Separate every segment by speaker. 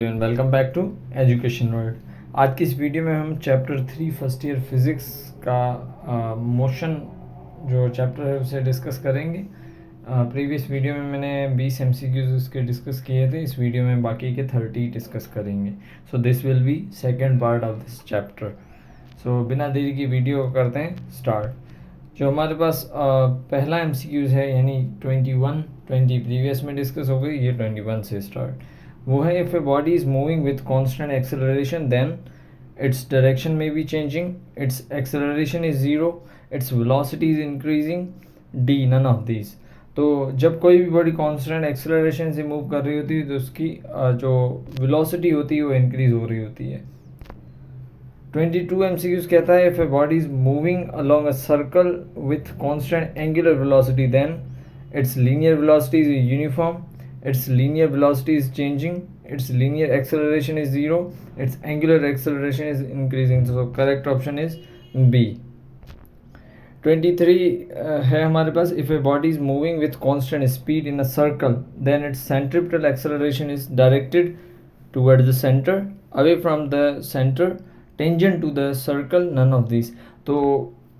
Speaker 1: Welcome back to education world. आज की इस वीडियो में हम चैप्टर 3 फर्स्ट ईयर फिज़िक्स का मोशन जो चैप्टर है उसे डिस्कस करेंगे। प्रीवियस वीडियो में मैंने 20 MCQs उसके डिस्कस किए थे, इस वीडियो में बाकी के 30 डिस्कस करेंगे। So this will be second part of this chapter. So बिना देरी की वीडियो करते हैं स्टार्ट। जो हमारे पास पहला MCQs है यानी 20 प्रीवियस में डिस्कस हो गई, ये 21 से स्टार्ट वो है। If a body is moving with constant acceleration then its direction में be changing, its acceleration is zero, its velocity is increasing, D none of these. तो जब कोई भी बॉडी कॉन्स्टेंट एक्सेलरेशन से मूव कर रही होती है तो उसकी जो वेलोसिटी होती है वो इंक्रीज हो रही होती है। 22 MCQs कहता है if a body is moving along a circle with constant angular velocity then its linear velocity is uniform, its linear velocity is changing, its linear acceleration is zero, its angular acceleration is increasing. So correct option is B. 23 है हमारे पास if a body is moving with constant speed in a circle then its centripetal acceleration is directed towards the center, away from the center, tangent to the circle, none of these. तो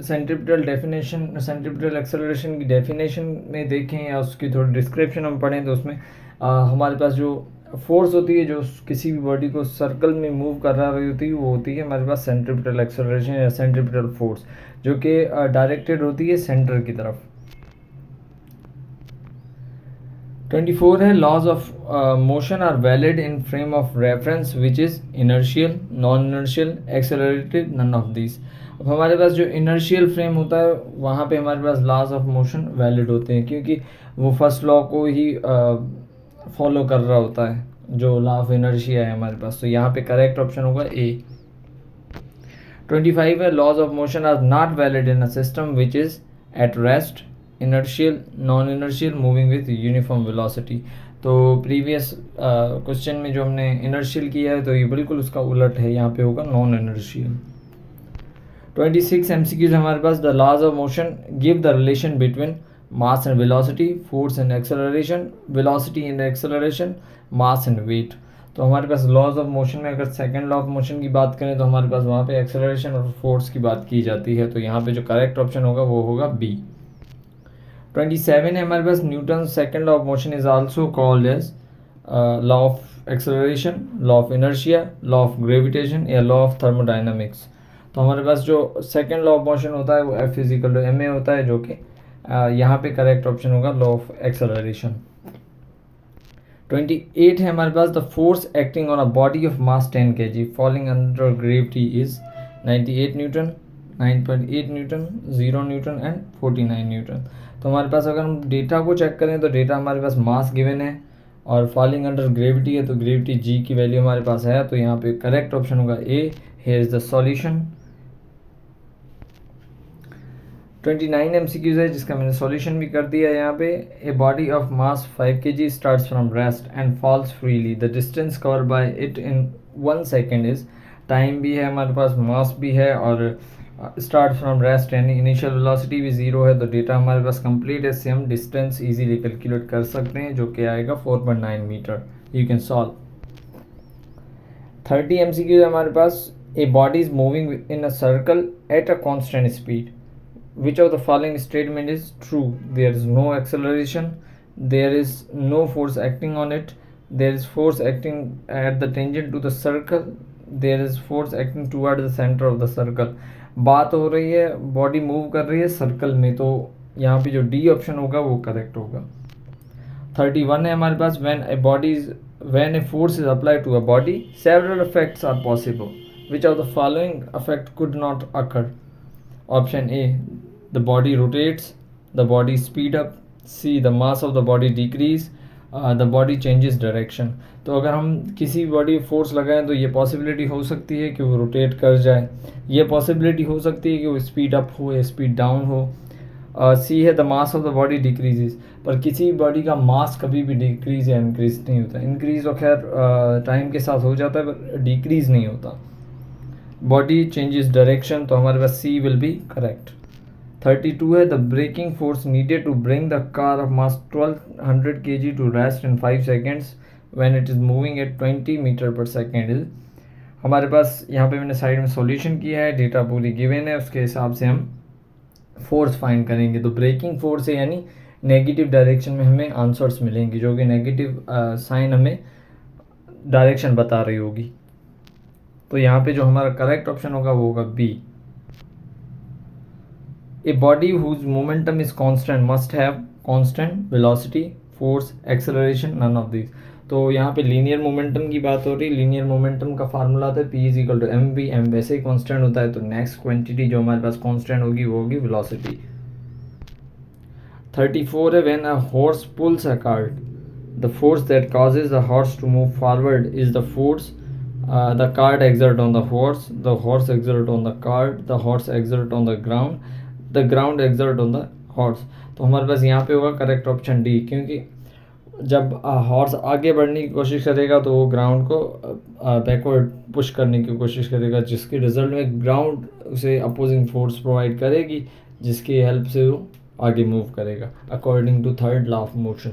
Speaker 1: centripetal acceleration की definition में देखें या उसकी थोड़ी description हम पढ़ें तो उसमें हमारे पास जो फोर्स होती है जो किसी भी बॉडी को सर्कल में मूव कर रही होती है वो होती है हमारे पास सेंट्रिपिटल एक्सेलरेशन या सेंट्रिपिटल फोर्स, जो कि डायरेक्टेड होती है सेंटर की तरफ। 24 है laws of motion are valid in frame of reference which is inertial, non inertial, accelerated, none of this. अब हमारे पास जो इनर्शियल फ्रेम होता है वहाँ पे हमारे पास लॉज ऑफ मोशन वैलिड होते हैं क्योंकि वो फर्स्ट लॉ को ही फॉलो कर रहा होता है, जो लॉ ऑफ इनर्शिया है हमारे पास। तो यहाँ पे करेक्ट ऑप्शन होगा ए। 25 है laws of motion are not valid in a system which is at rest, inertial, non inertial, moving with uniform velocity. तो प्रीवियस क्वेश्चन में जो हमने इनर्शियल किया है तो ये बिल्कुल उसका उलट है, यहाँ पे होगा नॉन इनर्शियल। 26 MCQs हमारे पास the laws of motion give the relation between mass and velocity, force and acceleration, velocity and acceleration, mass and weight. तो हमारे पास लॉज ऑफ मोशन में अगर सेकंड लॉ ऑफ मोशन की बात करें तो हमारे पास वहाँ पे एक्सेलरेशन और फोर्स की बात की जाती है, तो यहाँ पे जो करेक्ट ऑप्शन होगा वो होगा बी। 27 है हमारे पास Newton second law of motion is also called as law of acceleration, law of inertia, law of gravitation या लॉ ऑफ थर्मोडाइनमिक्स। तो हमारे पास जो सेकंड लॉ ऑफ मोशन होता है वो F = ma होता है, जो कि यहाँ पे करेक्ट ऑप्शन होगा लॉ ऑफ एक्सेलरेशन। 28 है हमारे पास the force acting on a body of mass 10 kg falling under gravity is 98 Newton, 9.8 Newton, 0 Newton and 49 Newton. तो हमारे पास अगर हम डेटा को चेक करें तो डेटा हमारे पास मास गिवन है और फॉलिंग अंडर ग्रेविटी है, तो ग्रेविटी जी की वैल्यू हमारे पास है, तो यहाँ पे करेक्ट ऑप्शन होगा A. Here is the solution. 29 MCQs है जिसका मैंने सॉल्यूशन भी कर दिया है यहाँ पे। A body of mass 5 kg starts from rest and falls freely, the distance cover by it in 1 second is, time भी है हमारे पास, मास भी है और स्टार्ट फ्रॉम रेस्ट यानी इनिशियल वेलोसिटी भी 0 है, तो डेटा हमारे पास कंप्लीट है। इससे हम डिस्टेंस इजीली कैलकुलेट कर सकते हैं जो कि आएगा 4.9 meter. You can solve. 30 MCQs है हमारे पास। A body is moving in a circle at a constant speed, which of the following statement is true? There is no acceleration, there is no force acting on it, there is force acting at the tangent to the circle, there is force acting toward the center of the circle। बात हो रही है body move कर रही है circle में, तो यहाँ पे जो डी ऑप्शन होगा वो करेक्ट होगा। 31 है हमारे पास when a force is applied to a body several effects are possible, which of the following effect could not occur? Option A, the body rotates, the body speed up, C, the mass of the body decrease, the body changes direction। तो अगर हम किसी body force लगाएं तो ये possibility हो सकती है कि वो रोटेट कर जाए, ये पॉसिबिलिटी हो सकती है कि वो स्पीड अप हो या स्पीड डाउन हो। सी है the mass of the body decreases, पर किसी बॉडी का मास कभी भी डिक्रीज या इंक्रीज नहीं होता। इंक्रीज तो खैर टाइम के साथ हो जाता है पर डिक्रीज नहीं होता। बॉडी चेंजेस डायरेक्शन, तो हमारे पास सी विल बी करेक्ट। 32 है the braking force needed to bring the car of mass 1200 kg to rest in 5 seconds when it is moving at 20 metre per second is. हमारे पास यहाँ पे मैंने side में सॉल्यूशन किया है, डेटा पूरी गिवन है, उसके हिसाब से हम फोर्स फाइंड करेंगे। तो ब्रेकिंग फोर्स है यानी नेगेटिव डायरेक्शन में हमें आंसर्स मिलेंगे, जो कि नेगेटिव साइन हमें डायरेक्शन बता रही होगी। तो यहाँ पे जो हमारा करेक्ट ऑप्शन होगा वो होगा B. A body whose momentum is constant must have constant velocity, force, acceleration, none of this. तो यहाँ पे लीनियर मोमेंटम की बात हो रही है। लीनियर मोमेंटम का फार्मूला आता है P is equal to M V. M वैसे ही कांस्टेंट होता है, तो नेक्स्ट क्वांटिटी जो हमारे पास कांस्टेंट होगी वो होगी वेलोसिटी। 34 है when a horse pools a cart, the force that causes the horse to move forward is the force the cart exert on the horse exert on the cart, the horse exert on the ground exert on the horse। तो हमारे पास यहाँ पे होगा correct option D, क्योंकि जब horse आगे बढ़ने की कोशिश करेगा तो वो ग्राउंड को बैकवर्ड पुश करने की कोशिश करेगा, जिसके रिजल्ट में ग्राउंड उसे अपोजिंग फोर्स प्रोवाइड करेगी, जिसकी हेल्प से वो आगे मूव करेगा according to third law of motion.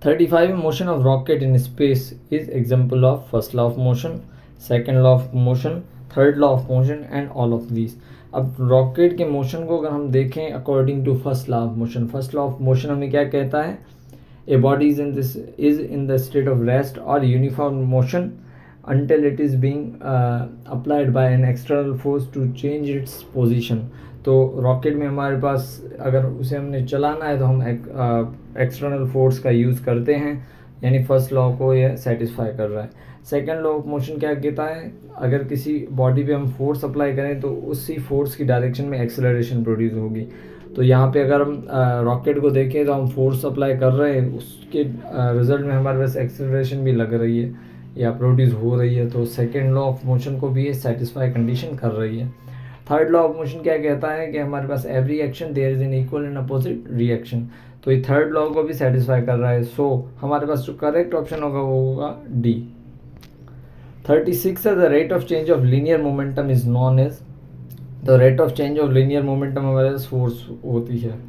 Speaker 1: 35 motion of rocket in space is example of first law of motion, second law of motion, third law of motion and all of these. अब rocket के motion को अगर हम देखें according to first law of motion, first law of motion हमें क्या कहता है, a body is in the state of rest और uniform motion until it is being applied by an external force to change its position। तो rocket में हमारे पास अगर उसे हमने चलाना है तो हम एक्सटर्नल फोर्स का यूज़ करते हैं, यानी फर्स्ट लॉ को यह सेटिस्फाई कर रहा है। सेकेंड लॉ ऑफ मोशन क्या कहता है, अगर किसी बॉडी पे हम फोर्स अप्लाई करें तो उसी फोर्स की डायरेक्शन में एक्सेलरेशन प्रोड्यूस होगी। तो यहाँ पे अगर हम रॉकेट को देखें तो हम फोर्स अप्लाई कर रहे हैं, उसके रिजल्ट में हमारे पास एक्सेलरेशन भी लग रही है या प्रोड्यूस हो रही है, तो सेकेंड लॉ ऑफ मोशन को भी ये सेटिस्फाई कंडीशन कर रही है। थर्ड लॉ ऑफ मोशन क्या कहता है कि हमारे पास every action there is an equal and opposite reaction, तो ये थर्ड लॉ को भी सेटिस्फाई कर रहा है। सो हमारे पास जो करेक्ट ऑप्शन होगा वो होगा डी। 36 है the rate of change of linear momentum is known as, the rate of change of linear momentum हमारे पास फोर्स होती है।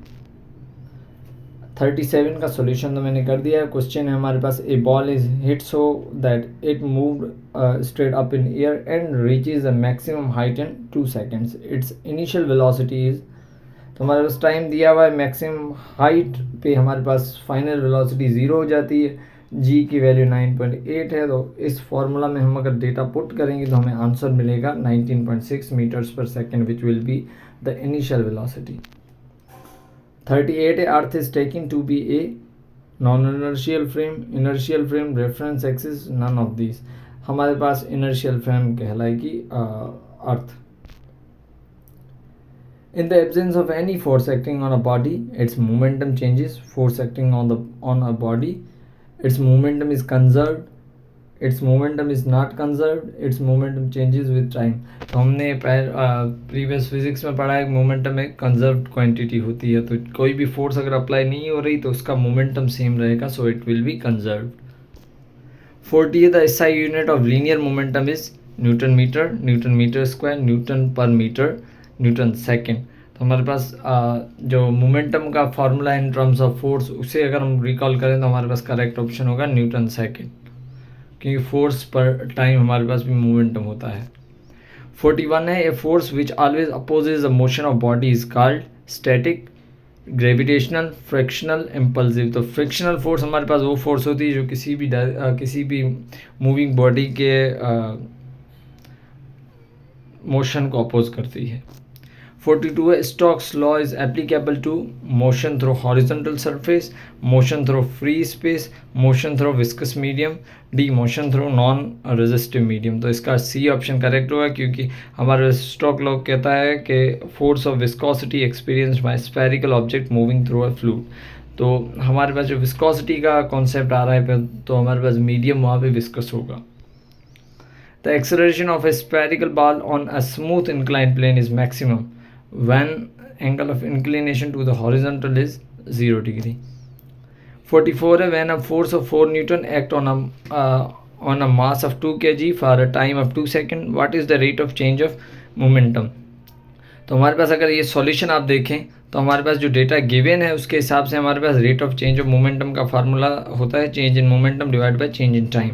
Speaker 1: 37 का सॉल्यूशन तो मैंने कर दिया है। क्वेश्चन है हमारे पास, a ball is hit so that it moved straight up in air and reaches the maximum height in 2 seconds, its initial velocity is. तो हमारे पास टाइम दिया हुआ है, मैक्सिमम हाइट पे हमारे पास फाइनल वेलोसिटी 0 हो जाती है, जी की वैल्यू 9.8 है। तो इस फॉर्मूला में हम अगर डेटा पुट करेंगे तो हमें आंसर मिलेगा 19.6 metres per second, which will be the initial velocity. 38 है earth is taking to be a non inertial frame, reference axis, none of this. हमारे पास इनर्शियल फ्रेम कहलाएगी अर्थ। In the absence of any force acting on a body, its momentum changes. Force acting on a body, its momentum is conserved. Its momentum is not conserved. Its momentum changes with time। तो हमने previous physics में पढ़ा है momentum एक conserved quantity होती है, तो कोई भी फोर्स अगर अप्लाई नहीं हो रही तो उसका मोमेंटम सेम रहेगा, so it will be conserved. 40 the SI unit of linear momentum is newton metre square, newton per metre, newton second. तो हमारे पास जो मोमेंटम का formula in terms of force, उसे अगर हम रिकॉल करें तो हमारे पास करेक्ट ऑप्शन होगा न्यूटन सेकेंड, क्योंकि फोर्स पर टाइम हमारे पास भी मोमेंटम होता है। 41 है, a force which always opposes the motion of body is called static, gravitational, frictional, impulsive. तो फ्रिक्शनल फोर्स हमारे पास वो फोर्स होती है जो किसी भी मूविंग बॉडी के मोशन को अपोज करती है। 42 है, Stokes law is applicable to motion through horizontal surface, motion through free space, motion through viscous medium, D motion through non resistive medium. तो इसका सी ऑप्शन करेक्ट होगा, क्योंकि हमारा स्टोक लॉ कहता है कि force of viscosity experience by spherical object moving through a fluid. तो हमारे पास जो विस्कोसिटी का कॉन्सेप्ट आ रहा है तो हमारे पास मीडियम वहाँ पे विस्कस होगा। The acceleration of a spherical ball on a smooth inclined plane is maximum when angle of inclination to the horizontal is 0 degree। 44 है, when a force of 4 Newton act on a mass of 2 kg for a time of 2 seconds, what is the rate of change of momentum। तो तो हमारे पास अगर ये solution आप देखें तो हमारे पास जो डेटा गिवन है उसके हिसाब से हमारे पास rate of change of momentum का फार्मूला होता है change in momentum divide by change in time,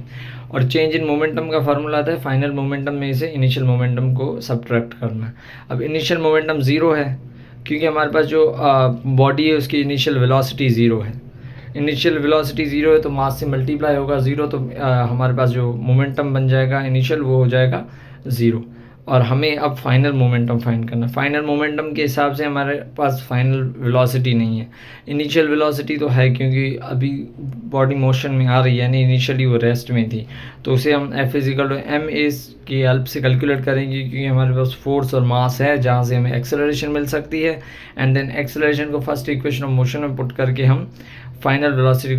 Speaker 1: और चेंज इन मोमेंटम का फार्मूला आता है फाइनल मोमेंटम में से इनिशियल मोमेंटम को सब्ट्रैक्ट करना। अब इनिशियल मोमेंटम ज़ीरो है क्योंकि हमारे पास जो बॉडी है उसकी इनिशियल वेलोसिटी ज़ीरो है। इनिशियल वेलोसिटी ज़ीरो है तो मास से मल्टीप्लाई होगा ज़ीरो, तो हमारे पास जो मोमेंटम बन जाएगा इनिशियल वो हो जाएगा ज़ीरो। और हमें अब फाइनल मोमेंटम फाइंड करना। फाइनल मोमेंटम के हिसाब से हमारे पास फाइनल वेलोसिटी नहीं है, इनिशियल वेलोसिटी तो है क्योंकि अभी बॉडी मोशन में आ रही है, यानी इनिशियली वो रेस्ट में थी, तो उसे हम F=ma की हेल्प से कैलकुलेट करेंगे क्योंकि हमारे पास फोर्स और मास है जहाँ से हमें एक्सेलरेशन मिल सकती है। एंड देन एक्सेलरेशन को फर्स्ट इक्वेशन ऑफ मोशन में पुट करके हम फाइनल वेलोसिटी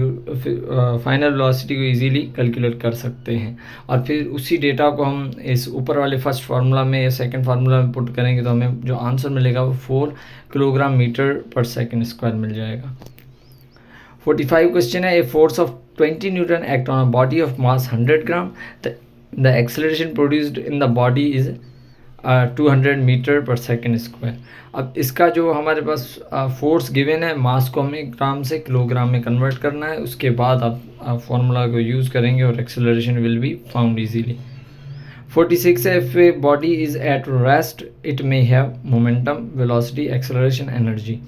Speaker 1: को इजीली कैलकुलेट कर सकते हैं। और फिर उसी डेटा को हम इस ऊपर वाले फर्स्ट फार्मूला में या सेकंड फार्मूला में पुट करेंगे तो हमें जो आंसर मिलेगा वो 4 kilogram metre per second square मिल जाएगा। 45 क्वेश्चन है, a force of 20 newton act on a body of mass 100 gram, the acceleration produced in the body is 200 metre per second square. अब इसका जो हमारे पास फोर्स गिवन है, मास को हमें ग्राम से किलोग्राम में कन्वर्ट करना है, उसके बाद आप फॉर्मूला को यूज़ करेंगे और acceleration will be found easily. 46 है, if A body is at rest it may have momentum, velocity, acceleration, energy.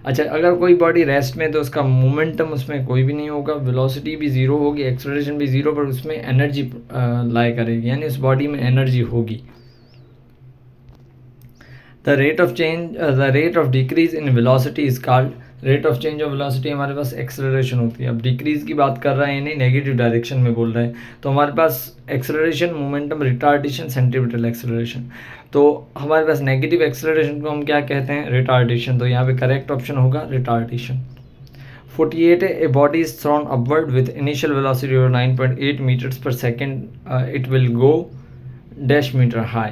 Speaker 1: अच्छा, अगर कोई बॉडी रेस्ट में तो उसका मोमेंटम उसमें कोई भी नहीं होगा, वेलोसिटी भी ज़ीरो होगी, एक्सेलरेशन भी ज़ीरो, पर उसमें एनर्जी लाई करेगी, यानी उस बॉडी में एनर्जी होगी। The rate of decrease in velocity is called, rate of change of velocity हमारे पास एक्सेलरेशन होती है। अब डिक्रीज़ की बात कर रहा है यानी नेगेटिव डायरेक्शन में बोल रहा है, तो हमारे पास acceleration, momentum, retardation, centripetal acceleration. तो हमारे पास नेगेटिव एक्सेलरेशन को हम क्या कहते हैं, रिटार्डेशन। तो यहाँ पे करेक्ट ऑप्शन होगा रिटार्डेशन। 48 है, a body is thrown upward with initial velocity of 9.8 meters per second, it will go dash meter high.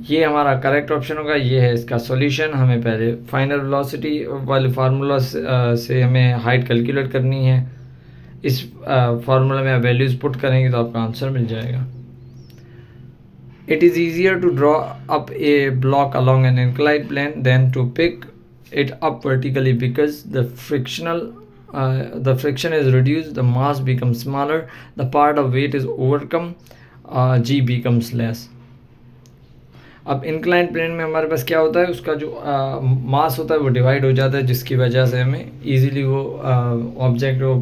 Speaker 1: ये हमारा करेक्ट ऑप्शन होगा, ये है इसका सॉल्यूशन। हमें पहले फाइनल वेलोसिटी वाले फार्मूला से हमें हाइट कैलकुलेट करनी है। इस फार्मूला में आप वैल्यूज़ पुट करेंगे तो आपका आंसर मिल जाएगा। It is easier to draw up a block along an inclined plane than to pick it up vertically because the friction is reduced, the mass becomes smaller, the part of weight is overcome, g becomes less। अब incline plane में हमारे पास क्या होता है, उसका जो मास होता है वो डिवाइड हो जाता है, जिसकी वजह से हमें इजीली वो ऑब्जेक्ट को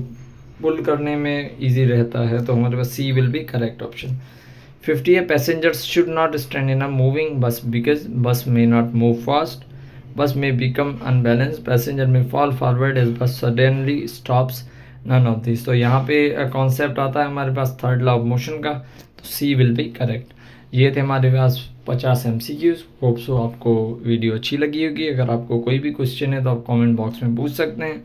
Speaker 1: पुल करने में इजी रहता है। तो हमारे पास C will be correct option. 50 है, passengers should not stand in a moving bus because bus may not move fast, bus may become unbalance, passenger may fall forward as bus suddenly stops, none of this. तो यहाँ पे concept आता है हमारे पास third law of motion का, तो सी will be correct. ये थे हमारे पास 50 MCQs। होप सो आपको वीडियो अच्छी लगी होगी। अगर आपको कोई भी क्वेश्चन है तो आप कमेंट बॉक्स में पूछ सकते हैं।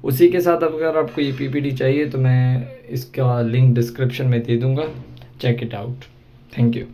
Speaker 1: उसी के साथ अगर आपको ये PPT चाहिए तो मैं इसका लिंक डिस्क्रिप्शन में दे दूँगा, check it out. Thank you.